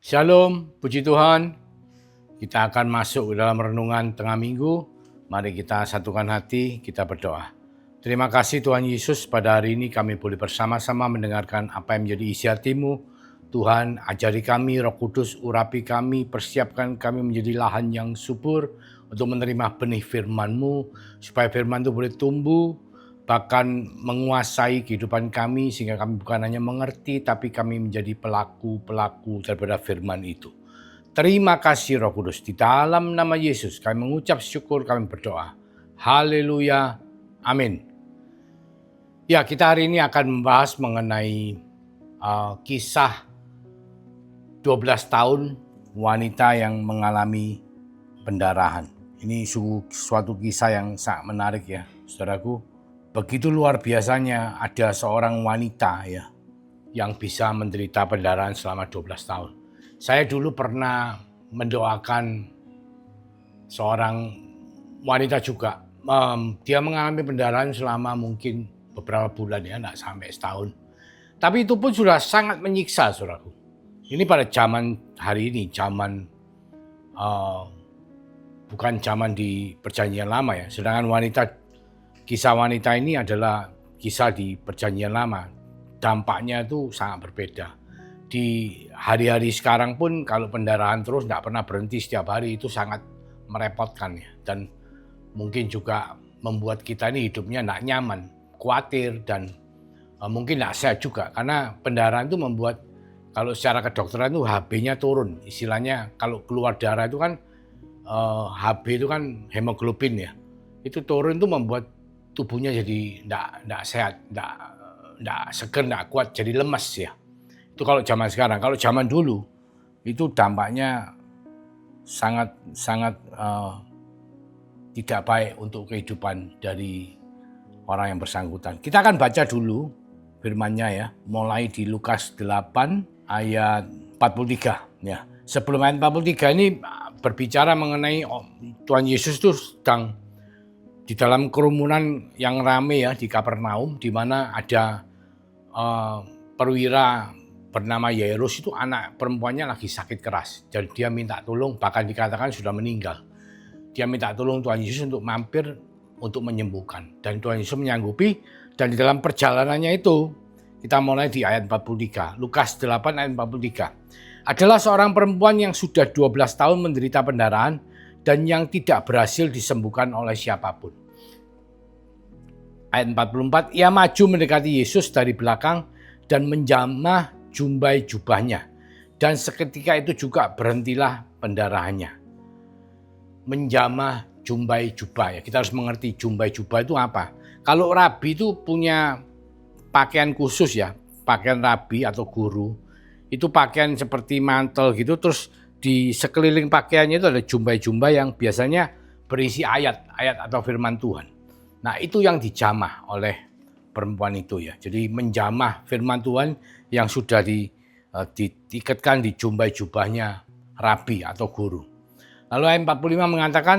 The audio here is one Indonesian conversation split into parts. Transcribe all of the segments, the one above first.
Shalom, puji Tuhan. Kita akan masuk ke dalam renungan tengah minggu. Mari kita satukan hati, kita berdoa. Terima kasih Tuhan Yesus, pada hari ini kami boleh bersama-sama mendengarkan apa yang menjadi isi hati-Mu. Tuhan, ajari kami, Roh Kudus, urapi kami, persiapkan kami menjadi lahan yang subur untuk menerima benih firman-Mu, supaya firman itu boleh tumbuh, bahkan menguasai kehidupan kami, sehingga kami bukan hanya mengerti, tapi kami menjadi pelaku-pelaku daripada firman itu. Terima kasih Roh Kudus, di dalam nama Yesus kami mengucap syukur, kami berdoa. Haleluya, amin. Ya, kita hari ini akan membahas mengenai kisah 12 tahun wanita yang mengalami pendarahan. Ini suatu kisah yang sangat menarik ya, saudaraku. Begitu luar biasanya ada seorang wanita ya yang bisa menderita pendarahan selama 12 tahun. Saya dulu pernah mendoakan seorang wanita juga. Dia mengalami pendarahan selama mungkin beberapa bulan ya, enggak sampai setahun. Tapi itu pun sudah sangat menyiksa, saudaraku. Ini pada zaman hari ini, bukan zaman di perjanjian lama ya. Sedangkan kisah wanita ini adalah kisah di perjanjian lama. Dampaknya itu sangat berbeda. Di hari-hari sekarang pun kalau pendarahan terus tidak pernah berhenti setiap hari, itu sangat merepotkan ya. Dan mungkin juga membuat kita ini hidupnya tidak nyaman, khawatir, dan mungkin tidak sehat juga. Karena pendarahan itu membuat, kalau secara kedokteran itu HB-nya turun. Istilahnya kalau keluar darah itu kan HB itu kan hemoglobin ya. Itu turun itu membuat tubuhnya jadi tidak sehat, tidak seger, tidak kuat, jadi lemas ya. Itu kalau zaman sekarang. Kalau zaman dulu itu dampaknya sangat tidak baik untuk kehidupan dari orang yang bersangkutan. Kita akan baca dulu firman-Nya ya, mulai di Lukas 8 ayat 43 ya. Sebelum ayat 43 ini berbicara mengenai Tuhan Yesus itu sedang di dalam kerumunan yang ramai ya di Kapernaum, di mana ada perwira bernama Yairus. Itu anak perempuannya lagi sakit keras. Jadi dia minta tolong, bahkan dikatakan sudah meninggal. Dia minta tolong Tuhan Yesus untuk mampir untuk menyembuhkan. Dan Tuhan Yesus menyanggupi, dan di dalam perjalanannya itu, kita mulai di ayat 43. Lukas 8 ayat 43. Adalah seorang perempuan yang sudah 12 tahun menderita pendarahan, dan yang tidak berhasil disembuhkan oleh siapapun. Ayat 44, ia maju mendekati Yesus dari belakang dan menjamah jumbai jubahnya. Dan seketika itu juga berhentilah pendarahannya. Menjamah jumbai jubah ya. Kita harus mengerti jumbai jubah itu apa. Kalau rabi itu punya pakaian khusus ya, pakaian rabi atau guru. Itu pakaian seperti mantel gitu, terus di sekeliling pakaiannya itu ada jumbai-jumbai yang biasanya berisi ayat-ayat atau firman Tuhan. Nah, itu yang dijamah oleh perempuan itu ya. Jadi menjamah firman Tuhan yang sudah diikatkan di jumbai-jubahnya rabi atau guru. Lalu ayat 45 mengatakan,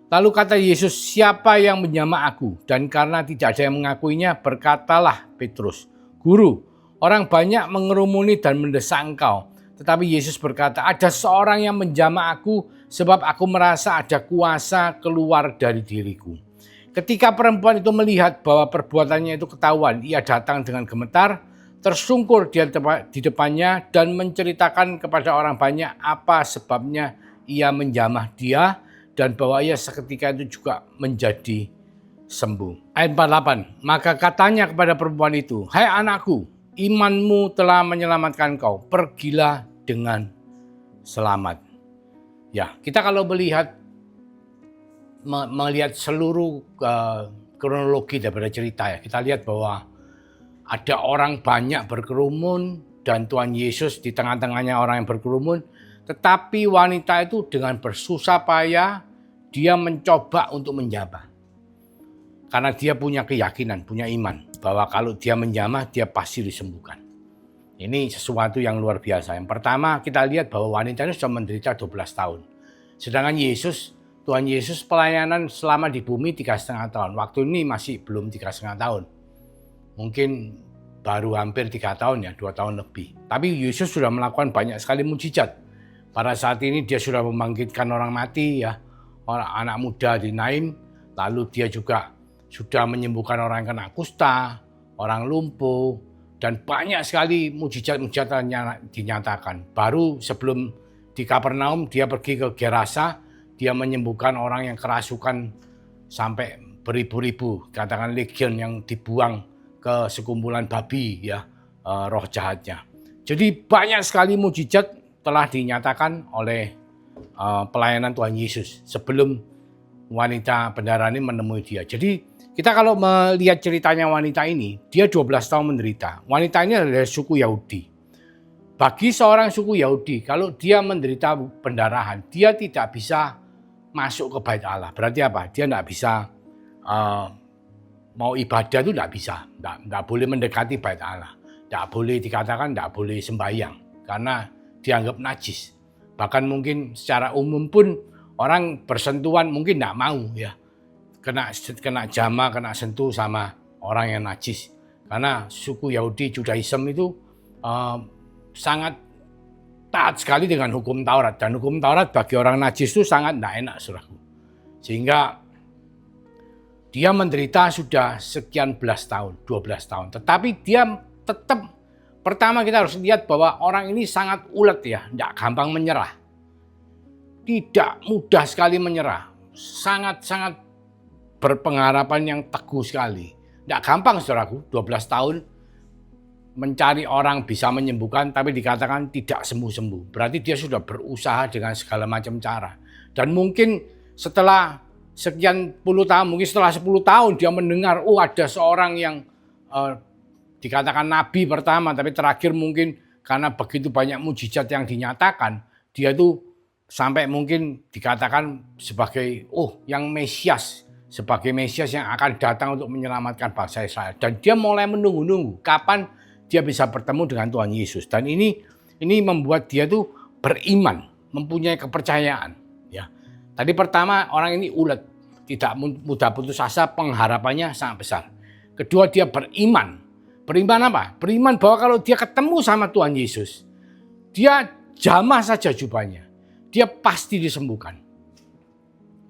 lalu kata Yesus, siapa yang menjamah aku? Dan karena tidak ada yang mengakuinya, berkatalah Petrus, Guru, orang banyak mengerumuni dan mendesak engkau. Tetapi Yesus berkata, ada seorang yang menjamah aku sebab aku merasa ada kuasa keluar dari diriku. Ketika perempuan itu melihat bahwa perbuatannya itu ketahuan, ia datang dengan gemetar, tersungkur di depannya dan menceritakan kepada orang banyak apa sebabnya ia menjamah dia dan bahwa ia seketika itu juga menjadi sembuh. Ayat 48, maka katanya kepada perempuan itu, hai anakku, imanmu telah menyelamatkan kau, pergilah dengan selamat. Ya, kita kalau melihat seluruh kronologi daripada cerita ya, kita lihat bahwa ada orang banyak berkerumun dan Tuhan Yesus di tengah-tengahnya orang yang berkerumun, tetapi wanita itu dengan bersusah payah dia mencoba untuk menjamah. Karena dia punya keyakinan, punya iman bahwa kalau dia menjamah dia pasti disembuhkan. Ini sesuatu yang luar biasa. Yang pertama kita lihat bahwa wanita ini sudah menderita 12 tahun. Sedangkan Tuhan Yesus pelayanan selama di bumi 3,5 tahun. Waktu ini masih belum 3,5 tahun. Mungkin baru hampir 3 tahun ya, 2 tahun lebih. Tapi Yesus sudah melakukan banyak sekali mujizat. Pada saat ini dia sudah membangkitkan orang mati ya, orang anak muda di Naim, lalu dia juga sudah menyembuhkan orang yang kena kusta, orang lumpuh, dan banyak sekali mujizat-mujizat yang dinyatakan. Baru sebelum di Kapernaum dia pergi ke Gerasa, dia menyembuhkan orang yang kerasukan sampai beribu-ribu, katakan legion yang dibuang ke sekumpulan babi ya, roh jahatnya. Jadi banyak sekali mujizat telah dinyatakan oleh pelayanan Tuhan Yesus sebelum wanita pendarahan ini menemui dia. Jadi kita kalau melihat ceritanya wanita ini, dia 12 tahun menderita. Wanita ini adalah suku Yahudi. Bagi seorang suku Yahudi, kalau dia menderita pendarahan, dia tidak bisa masuk ke bait Allah. Berarti apa? Dia tidak bisa mau ibadah itu tidak bisa. Tidak boleh mendekati bait Allah. Tidak boleh dikatakan, tidak boleh sembahyang. Karena dianggap najis. Bahkan mungkin secara umum pun orang bersentuhan mungkin tidak mau ya. Kena jama, kena sentuh sama orang yang najis. Karena suku Yahudi Judaism itu sangat taat sekali dengan hukum Taurat. Dan hukum Taurat bagi orang najis itu sangat tidak enak, saudaraku. Sehingga dia menderita sudah sekian belas tahun, 12 tahun. Tetapi dia tetap, pertama kita harus lihat bahwa orang ini sangat ulet ya, tidak gampang menyerah. Tidak mudah sekali menyerah. Sangat-sangat berpengharapan yang teguh sekali. Tidak gampang, saudaraku, 12 tahun mencari orang bisa menyembuhkan, tapi dikatakan tidak sembuh-sembuh. Berarti dia sudah berusaha dengan segala macam cara. Dan mungkin setelah sekian puluh tahun, mungkin setelah 10 tahun dia mendengar, ada seorang yang dikatakan nabi pertama, tapi terakhir mungkin karena begitu banyak mujizat yang dinyatakan, dia tuh sampai mungkin dikatakan sebagai yang Mesias, sebagai Mesias yang akan datang untuk menyelamatkan bangsa Israel. Dan dia mulai menunggu-nunggu kapan dia bisa bertemu dengan Tuhan Yesus. Dan ini membuat dia tuh beriman, mempunyai kepercayaan. Ya. Tadi pertama orang ini ulet, tidak mudah putus asa, pengharapannya sangat besar. Kedua dia beriman. Beriman apa? Beriman bahwa kalau dia ketemu sama Tuhan Yesus, dia jamah saja jubahnya, dia pasti disembuhkan.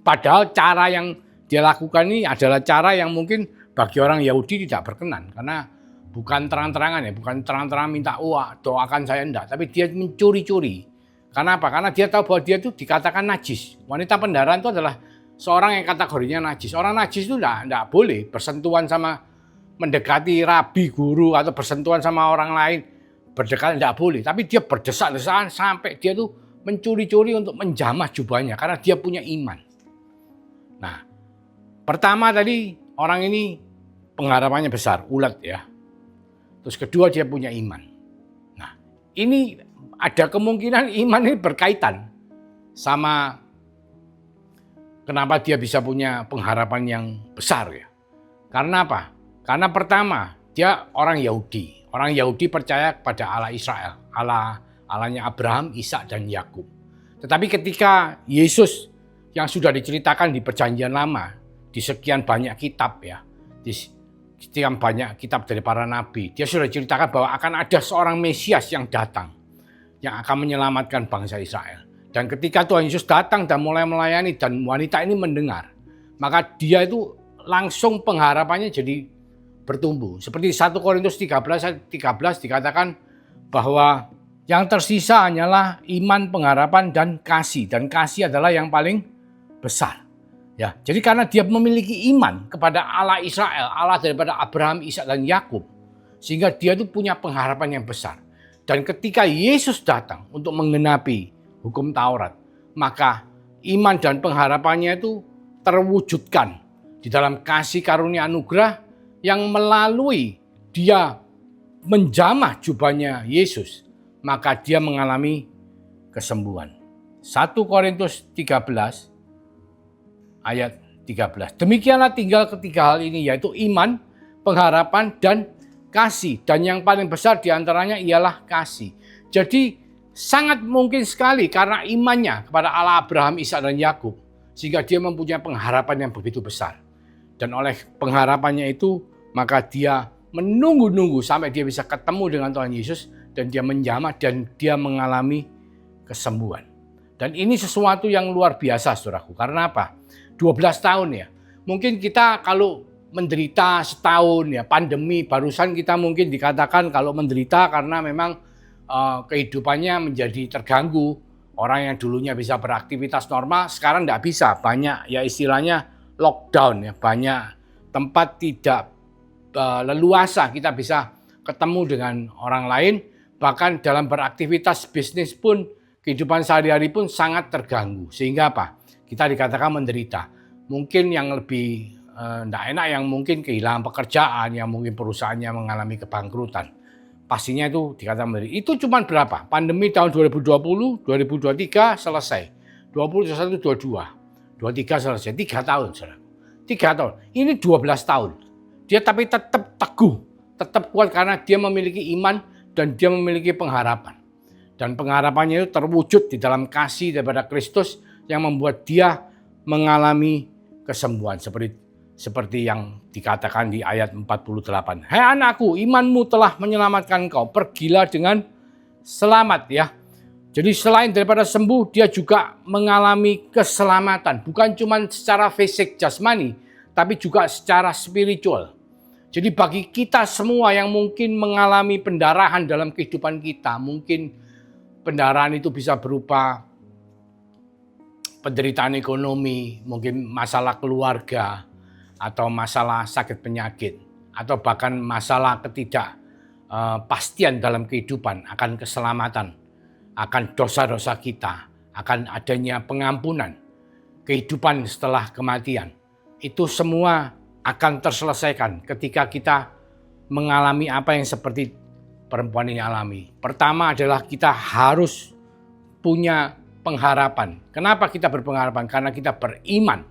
Padahal cara yang dia lakukan ini adalah cara yang mungkin bagi orang Yahudi tidak berkenan. Karena bukan terang-terangan ya, bukan terang-terangan minta doakan saya enggak. Tapi dia mencuri-curi. Karena apa? Karena dia tahu bahwa dia itu dikatakan najis. Wanita pendarahan itu adalah seorang yang kategorinya najis. Orang najis itu enggak boleh bersentuhan sama, mendekati rabi, guru, atau bersentuhan sama orang lain. Berdekatan enggak boleh. Tapi dia berdesak-desakan sampai dia tuh mencuri-curi untuk menjamah jubahnya. Karena dia punya iman. Nah, pertama tadi orang ini pengharapannya besar, ulet ya. Terus kedua dia punya iman. Nah, ini ada kemungkinan iman ini berkaitan sama kenapa dia bisa punya pengharapan yang besar ya. Karena apa? Karena pertama, dia orang Yahudi. Orang Yahudi percaya kepada Allah Israel, Allahnya Abraham, Ishak dan Yakub. Tetapi ketika Yesus yang sudah diceritakan di Perjanjian Lama, di sekian banyak kitab ya, di sekian banyak kitab dari para nabi, dia sudah ceritakan bahwa akan ada seorang Mesias yang datang, yang akan menyelamatkan bangsa Israel. Dan ketika Tuhan Yesus datang dan mulai melayani dan wanita ini mendengar, maka dia itu langsung pengharapannya jadi bertumbuh. Seperti 1 Korintus 13 dikatakan bahwa yang tersisa hanyalah iman, pengharapan, dan kasih. Dan kasih adalah yang paling besar. Ya, jadi karena dia memiliki iman kepada Allah Israel, Allah daripada Abraham, Ishak dan Yakub, sehingga dia itu punya pengharapan yang besar. Dan ketika Yesus datang untuk menggenapi hukum Taurat, maka iman dan pengharapannya itu terwujudkan di dalam kasih karunia anugerah yang melalui dia menjamah jubahnya Yesus, maka dia mengalami kesembuhan. 1 Korintus 13 ayat 13. Demikianlah tinggal ketiga hal ini, yaitu iman, pengharapan, dan kasih. Dan yang paling besar diantaranya ialah kasih. Jadi sangat mungkin sekali karena imannya kepada Allah Abraham, Ishak dan Yakub, sehingga dia mempunyai pengharapan yang begitu besar. Dan oleh pengharapannya itu, maka dia menunggu-nunggu sampai dia bisa ketemu dengan Tuhan Yesus, dan dia menjamah dan dia mengalami kesembuhan. Dan ini sesuatu yang luar biasa, saudaraku. Karena apa? 12 tahun ya. Mungkin kita kalau menderita setahun ya, pandemi barusan kita mungkin dikatakan kalau menderita karena memang kehidupannya menjadi terganggu. Orang yang dulunya bisa beraktivitas normal, sekarang tidak bisa. Banyak ya istilahnya lockdown ya. Banyak tempat tidak leluasa kita bisa ketemu dengan orang lain. Bahkan dalam beraktivitas bisnis pun, kehidupan sehari-hari pun sangat terganggu. Sehingga apa? Kita dikatakan menderita. Mungkin yang lebih tidak enak, yang mungkin kehilangan pekerjaan, yang mungkin perusahaannya mengalami kebangkrutan. Pastinya itu dikatakan menderita. Itu cuma berapa? Pandemi tahun 2020, 2023 selesai. 2021, 22, 23 selesai. 3 tahun, saudara. 3 tahun. Ini 12 tahun. Dia tapi tetap teguh, tetap kuat karena dia memiliki iman dan dia memiliki pengharapan. Dan pengharapannya itu terwujud di dalam kasih daripada Kristus yang membuat dia mengalami kesembuhan. Seperti yang dikatakan di ayat 48. Hai anakku, imanmu telah menyelamatkan kau. Pergilah dengan selamat ya. Jadi selain daripada sembuh, dia juga mengalami keselamatan. Bukan cuma secara fisik jasmani, tapi juga secara spiritual. Jadi bagi kita semua yang mungkin mengalami pendarahan dalam kehidupan kita, mungkin pendarahan itu bisa berupa penderitaan ekonomi, mungkin masalah keluarga, atau masalah sakit penyakit, atau bahkan masalah ketidakpastian dalam kehidupan akan keselamatan, akan dosa-dosa kita, akan adanya pengampunan, kehidupan setelah kematian. Itu semua akan terselesaikan ketika kita mengalami apa yang seperti perempuan ini alami. Pertama adalah kita harus punya pengharapan. Kenapa kita berpengharapan? Karena kita beriman.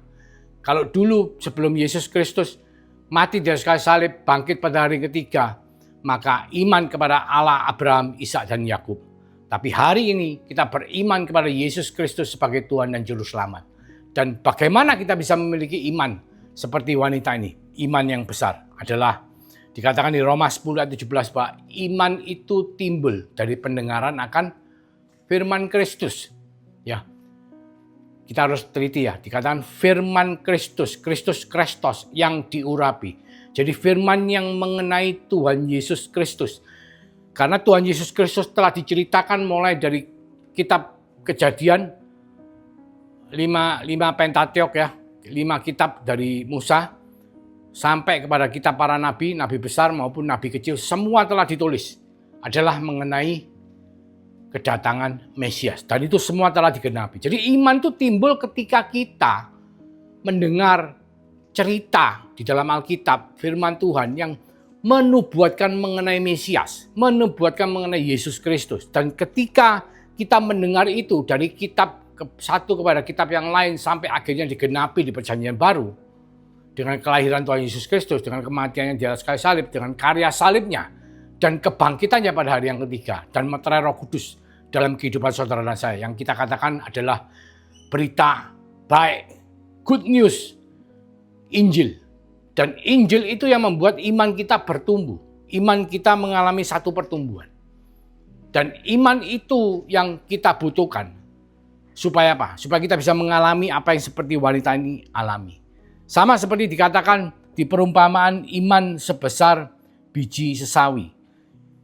Kalau dulu sebelum Yesus Kristus mati di atas kayu salib, bangkit pada hari ketiga, maka iman kepada Allah, Abraham, Ishak dan Yakub. Tapi hari ini kita beriman kepada Yesus Kristus sebagai Tuhan dan Juru Selamat. Dan bagaimana kita bisa memiliki iman seperti wanita ini? Iman yang besar adalah dikatakan di Roma 10 ayat 17 bahwa iman itu timbul dari pendengaran akan firman Kristus. Ya. Kita harus teliti ya, dikatakan firman Kristus, Kristus yang diurapi. Jadi firman yang mengenai Tuhan Yesus Kristus. Karena Tuhan Yesus Kristus telah diceritakan mulai dari kitab Kejadian, 5 Pentateok ya, 5 kitab dari Musa, sampai kepada kitab para nabi, nabi besar maupun nabi kecil, semua telah ditulis. Adalah mengenai kedatangan Mesias. Dan itu semua telah digenapi. Jadi iman itu timbul ketika kita mendengar cerita di dalam Alkitab, firman Tuhan yang menubuatkan mengenai Mesias, menubuatkan mengenai Yesus Kristus. Dan ketika kita mendengar itu dari kitab satu kepada kitab yang lain sampai akhirnya digenapi di Perjanjian Baru, dengan kelahiran Tuhan Yesus Kristus, dengan kematiannya di atas kayu salib, dengan karya salibnya, dan kebangkitannya pada hari yang ketiga, dan meterai Roh Kudus dalam kehidupan saudara dan saya, yang kita katakan adalah berita baik, good news, Injil. Dan Injil itu yang membuat iman kita bertumbuh, iman kita mengalami satu pertumbuhan. Dan iman itu yang kita butuhkan, supaya apa? Supaya kita bisa mengalami apa yang seperti wanita ini alami. Sama seperti dikatakan di perumpamaan iman sebesar biji sesawi.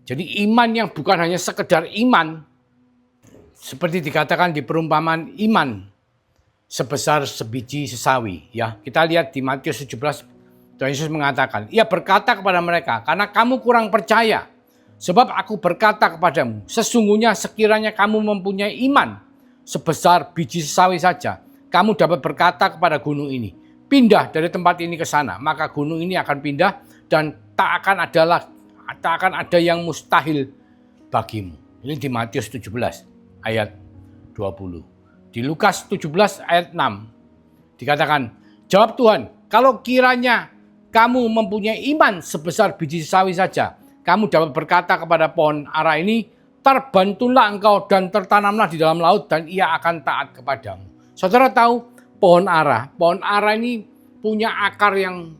Jadi iman yang bukan hanya sekedar iman, seperti dikatakan di perumpamaan iman sebesar sebiji sesawi. Ya, kita lihat di Matius 17, Tuhan Yesus mengatakan, ia berkata kepada mereka, karena kamu kurang percaya. Sebab aku berkata kepadamu, sesungguhnya sekiranya kamu mempunyai iman sebesar biji sesawi saja, kamu dapat berkata kepada gunung ini, pindah dari tempat ini ke sana, maka gunung ini akan pindah dan tak akan ada yang mustahil bagimu. Ini di Matius 17 ayat 20. Di Lukas 17 ayat 6 dikatakan, jawab Tuhan, kalau kiranya kamu mempunyai iman sebesar biji sawi saja, kamu dapat berkata kepada pohon ara ini, terbantulah engkau dan tertanamlah di dalam laut dan ia akan taat kepadamu. Saudara tahu pohon ara ini punya akar yang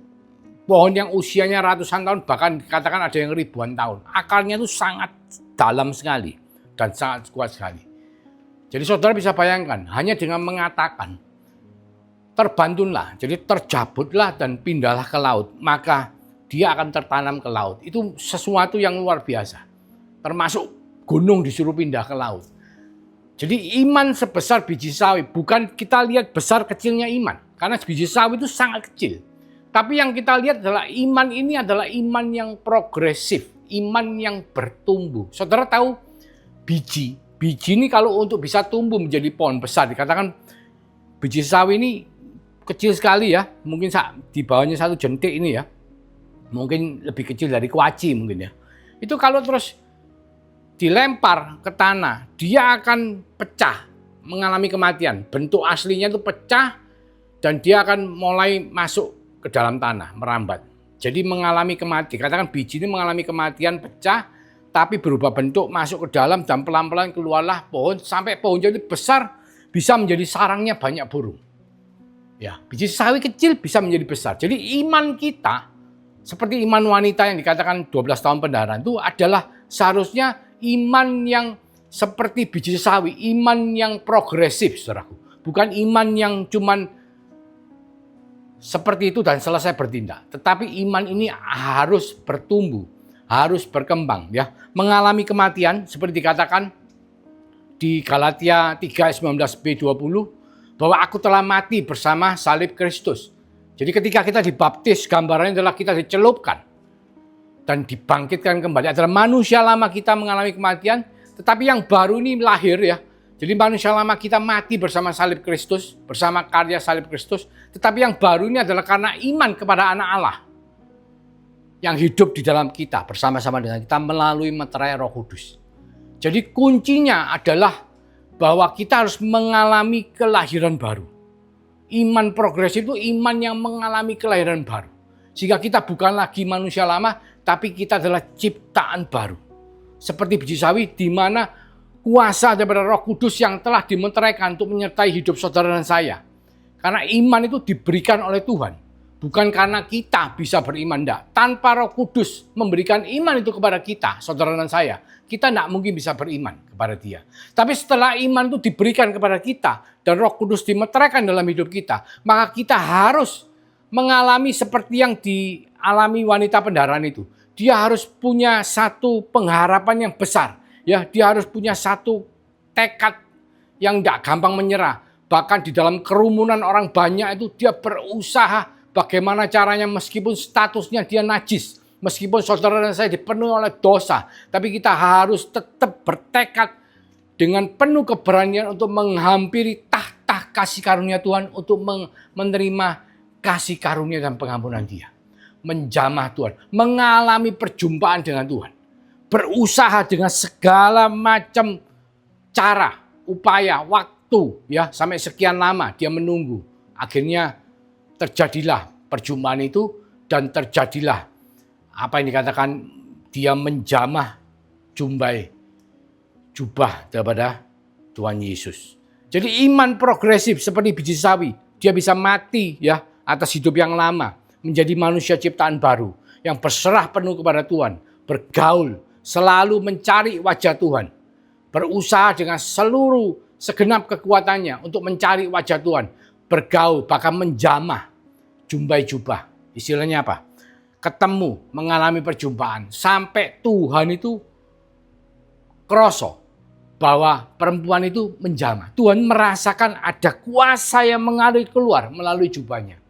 pohon yang usianya ratusan tahun, bahkan dikatakan ada yang ribuan tahun. Akarnya itu sangat dalam sekali dan sangat kuat sekali. Jadi saudara bisa bayangkan, hanya dengan mengatakan, terbantunlah, jadi terjabutlah dan pindahlah ke laut, maka dia akan tertanam ke laut. Itu sesuatu yang luar biasa. Termasuk gunung disuruh pindah ke laut. Jadi iman sebesar biji sawi, bukan kita lihat besar kecilnya iman. Karena biji sawi itu sangat kecil. Tapi yang kita lihat adalah iman ini adalah iman yang progresif, iman yang bertumbuh. Saudara tahu biji ini kalau untuk bisa tumbuh menjadi pohon besar, dikatakan biji sawi ini kecil sekali ya, mungkin di bawahnya 1 jentik ini ya, mungkin lebih kecil dari kuaci mungkin ya. Itu kalau terus dilempar ke tanah, dia akan pecah, mengalami kematian. Bentuk aslinya itu pecah dan dia akan mulai masuk ke dalam tanah, merambat. Jadi mengalami kematian, katakan biji ini mengalami kematian, pecah, tapi berubah bentuk, masuk ke dalam dan pelan-pelan keluarlah pohon, sampai pohon jadi besar, bisa menjadi sarangnya banyak burung. Ya, biji sawi kecil bisa menjadi besar. Jadi iman kita, seperti iman wanita yang dikatakan 12 tahun pendarahan itu adalah seharusnya iman yang seperti biji sawi, iman yang progresif, saudaraku. Bukan iman yang cuman seperti itu dan selesai bertindak. Tetapi iman ini harus bertumbuh, harus berkembang. Ya, mengalami kematian, seperti dikatakan di Galatia 3:19b-20, bahwa aku telah mati bersama salib Kristus. Jadi ketika kita dibaptis, gambarannya adalah kita dicelupkan dan dibangkitkan kembali. Adalah manusia lama kita mengalami kematian, tetapi yang baru ini lahir ya. Jadi manusia lama kita mati bersama salib Kristus, bersama karya salib Kristus. Tetapi yang baru ini adalah karena iman kepada anak Allah yang hidup di dalam kita, bersama-sama dengan kita melalui meterai Roh Kudus. Jadi kuncinya adalah bahwa kita harus mengalami kelahiran baru. Iman progresif itu iman yang mengalami kelahiran baru. Sehingga kita bukan lagi manusia lama, tapi kita adalah ciptaan baru. Seperti biji sawi di mana kuasa daripada Roh Kudus yang telah dimeteraikan untuk menyertai hidup saudara dan saya. Karena iman itu diberikan oleh Tuhan. Bukan karena kita bisa beriman, enggak. Tanpa Roh Kudus memberikan iman itu kepada kita, saudara dan saya, kita tidak mungkin bisa beriman kepada Dia. Tapi setelah iman itu diberikan kepada kita dan Roh Kudus dimeteraikan dalam hidup kita, maka kita harus mengalami seperti yang dialami wanita pendarahan itu. Dia harus punya satu pengharapan yang besar. Ya, dia harus punya satu tekad yang tidak gampang menyerah. Bahkan di dalam kerumunan orang banyak itu dia berusaha bagaimana caranya meskipun statusnya dia najis, meskipun saudara dan saya dipenuhi oleh dosa, tapi kita harus tetap bertekad dengan penuh keberanian untuk menghampiri tahta kasih karunia Tuhan, untuk menerima kasih karunia dan pengampunan Dia. Menjamah Tuhan, mengalami perjumpaan dengan Tuhan. Berusaha dengan segala macam cara, upaya, waktu, ya sampai sekian lama dia menunggu. Akhirnya terjadilah perjumpaan itu dan terjadilah apa yang dikatakan dia menjamah jubah daripada Tuhan Yesus. Jadi iman progresif seperti biji sawi, dia bisa mati ya atas hidup yang lama, menjadi manusia ciptaan baru yang berserah penuh kepada Tuhan, bergaul, selalu mencari wajah Tuhan, berusaha dengan segenap kekuatannya untuk mencari wajah Tuhan, bergaul, bahkan menjamah, jubah. Istilahnya apa? Ketemu, mengalami perjumpaan. Sampai Tuhan itu kroso bahwa perempuan itu menjamah. Tuhan merasakan ada kuasa yang mengalir keluar melalui jubahnya.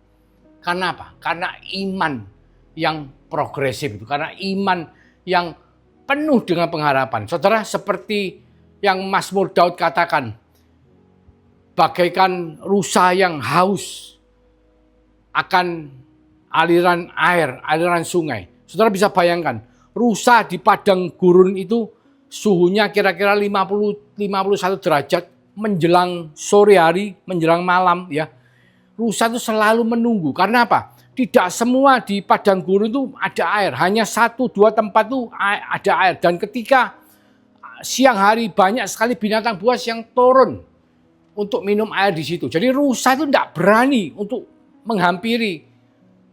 Karena apa? Karena iman yang progresif itu. Karena iman yang penuh dengan pengharapan. Saudara, seperti yang Mazmur Daud katakan, bagaikan rusa yang haus akan aliran air, aliran sungai. Saudara bisa bayangkan, rusa di padang gurun itu suhunya kira-kira 50-51 derajat menjelang sore hari, menjelang malam ya. Rusa itu selalu menunggu. Karena apa? Tidak semua di padang gurun itu ada air. Hanya 1-2 tempat itu ada air. Dan ketika siang hari banyak sekali binatang buas yang turun untuk minum air di situ. Jadi rusa itu tidak berani untuk menghampiri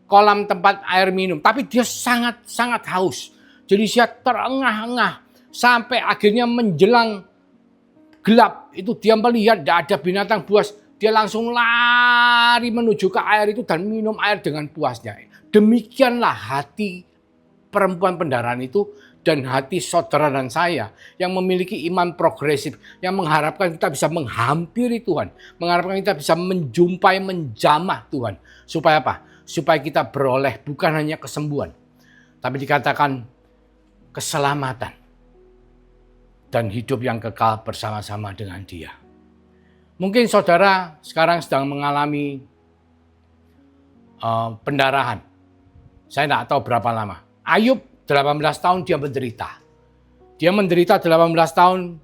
kolam tempat air minum. Tapi dia sangat haus. Jadi dia terengah-engah sampai akhirnya menjelang gelap, itu dia melihat tidak ada binatang buas, dia langsung lari menuju ke air itu dan minum air dengan puasnya. Demikianlah hati perempuan pendarahan itu dan hati saudara dan saya yang memiliki iman progresif, yang mengharapkan kita bisa menghampiri Tuhan, mengharapkan kita bisa menjumpai, menjamah Tuhan. Supaya apa? Supaya kita beroleh bukan hanya kesembuhan, tapi dikatakan keselamatan dan hidup yang kekal bersama-sama dengan Dia. Mungkin saudara sekarang sedang mengalami pendarahan. Saya tidak tahu berapa lama. Ayub 18 tahun dia menderita. Dia menderita 18 tahun,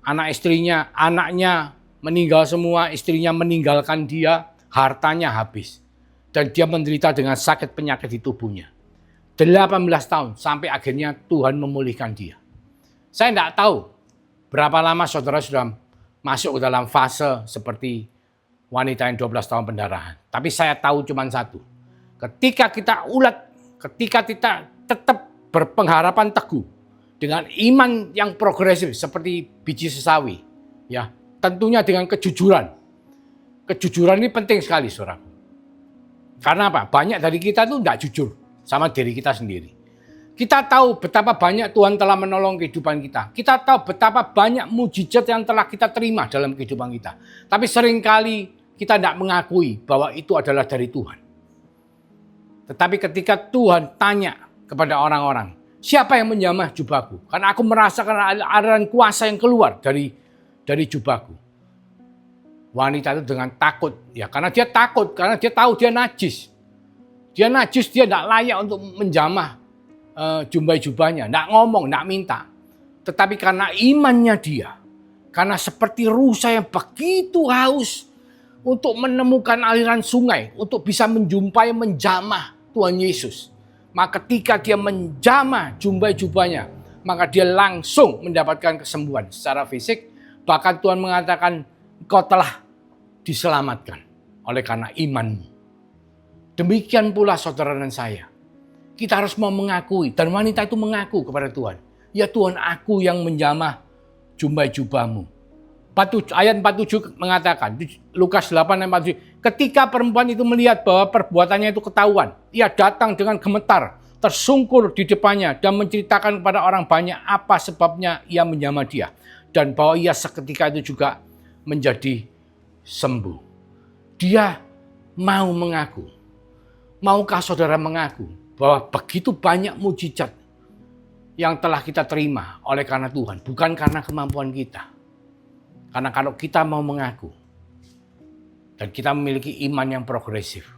anaknya meninggal semua, istrinya meninggalkan dia, hartanya habis. Dan dia menderita dengan sakit penyakit di tubuhnya. 18 tahun sampai akhirnya Tuhan memulihkan dia. Saya tidak tahu berapa lama saudara sudah masuk ke dalam fase seperti wanita yang 12 tahun pendarahan. Tapi saya tahu cuma satu. Ketika kita tetap berpengharapan teguh dengan iman yang progresif seperti biji sesawi, ya, tentunya dengan kejujuran. Kejujuran ini penting sekali, saudara. Karena apa? Banyak dari kita itu tidak jujur sama diri kita sendiri. Kita tahu betapa banyak Tuhan telah menolong kehidupan kita. Kita tahu betapa banyak mujizat yang telah kita terima dalam kehidupan kita. Tapi seringkali kita tidak mengakui bahwa itu adalah dari Tuhan. Tetapi ketika Tuhan tanya kepada orang-orang, siapa yang menjamah jubahku? Karena aku merasakan aliran kuasa yang keluar dari jubahku. Wanita itu dengan takut, ya karena dia takut, karena dia tahu dia najis. Dia najis, dia tidak layak untuk menjamah jubahnya, tidak ngomong, tidak minta. Tetapi karena imannya dia, karena seperti rusa yang begitu haus untuk menemukan aliran sungai, untuk bisa menjumpai, menjamah Tuhan Yesus. Maka ketika dia menjamah jubahnya, maka dia langsung mendapatkan kesembuhan secara fisik. Bahkan Tuhan mengatakan, engkau telah diselamatkan oleh karena imanmu. Demikian pula saudara dan saya. Kita harus mau mengakui, dan wanita itu mengaku kepada Tuhan. Ya Tuhan, aku yang menjamah jubahmu. Ayat 47 mengatakan, Lukas 8 ayat 47, ketika perempuan itu melihat bahwa perbuatannya itu ketahuan, ia datang dengan gemetar, tersungkur di depannya dan menceritakan kepada orang banyak apa sebabnya ia menjamah dia. Dan bahwa ia seketika itu juga menjadi sembuh. Dia mau mengaku. Maukah saudara mengaku bahwa begitu banyak mujizat yang telah kita terima oleh karena Tuhan, bukan karena kemampuan kita. Karena kalau kita mau mengaku dan kita memiliki iman yang progresif,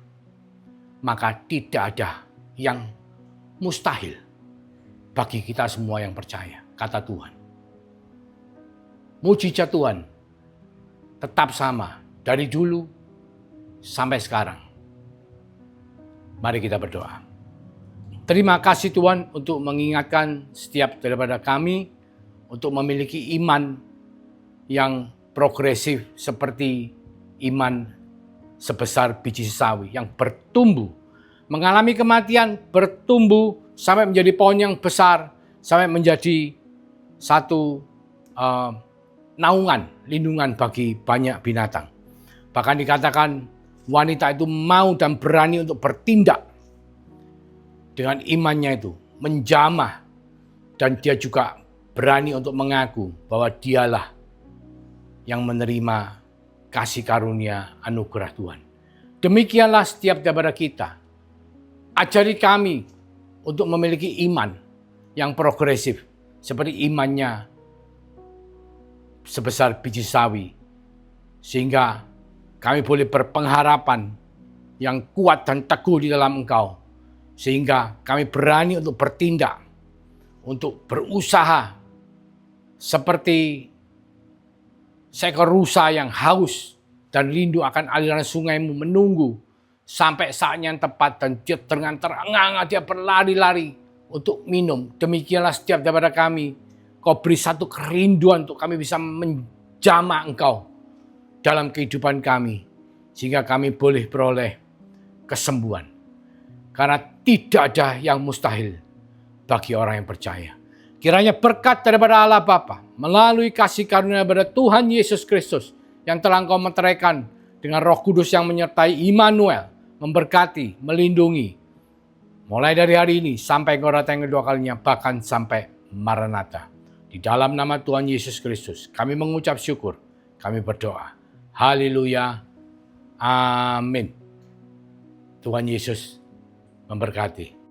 maka tidak ada yang mustahil bagi kita semua yang percaya, kata Tuhan. Mujizat Tuhan tetap sama dari dulu sampai sekarang. Mari kita berdoa. Terima kasih Tuhan untuk mengingatkan setiap daripada kami untuk memiliki iman yang progresif seperti iman sebesar biji sesawi yang bertumbuh, mengalami kematian, bertumbuh sampai menjadi pohon yang besar, sampai menjadi satu naungan, lindungan bagi banyak binatang. Bahkan dikatakan wanita itu mau dan berani untuk bertindak dengan imannya itu, menjamah, dan dia juga berani untuk mengaku bahwa dialah yang menerima kasih karunia anugerah Tuhan. Demikianlah setiap daripada kita. Ajari kami untuk memiliki iman yang progresif seperti imannya sebesar biji sawi, sehingga kami boleh berpengharapan yang kuat dan teguh di dalam Engkau, sehingga kami berani untuk bertindak, untuk berusaha seperti seekor rusa yang haus dan rindu akan aliran sungaimu, menunggu sampai saatnya yang tepat dan dia dengan terengah-engah dia berlari-lari untuk minum. Demikianlah setiap daripada kami, Kau beri satu kerinduan untuk kami bisa menjamah Engkau dalam kehidupan kami, sehingga kami boleh beroleh kesembuhan. Karena tidak ada yang mustahil bagi orang yang percaya. Kiranya berkat daripada Allah Bapa melalui kasih karunia daripada Tuhan Yesus Kristus yang telah Engkau meteraikan dengan Roh Kudus yang menyertai Immanuel, memberkati, melindungi. Mulai dari hari ini sampai Engkau datang kedua kalinya, bahkan sampai Maranatha. Di dalam nama Tuhan Yesus Kristus kami mengucap syukur, kami berdoa. Haleluya. Amin. Tuhan Yesus memberkati.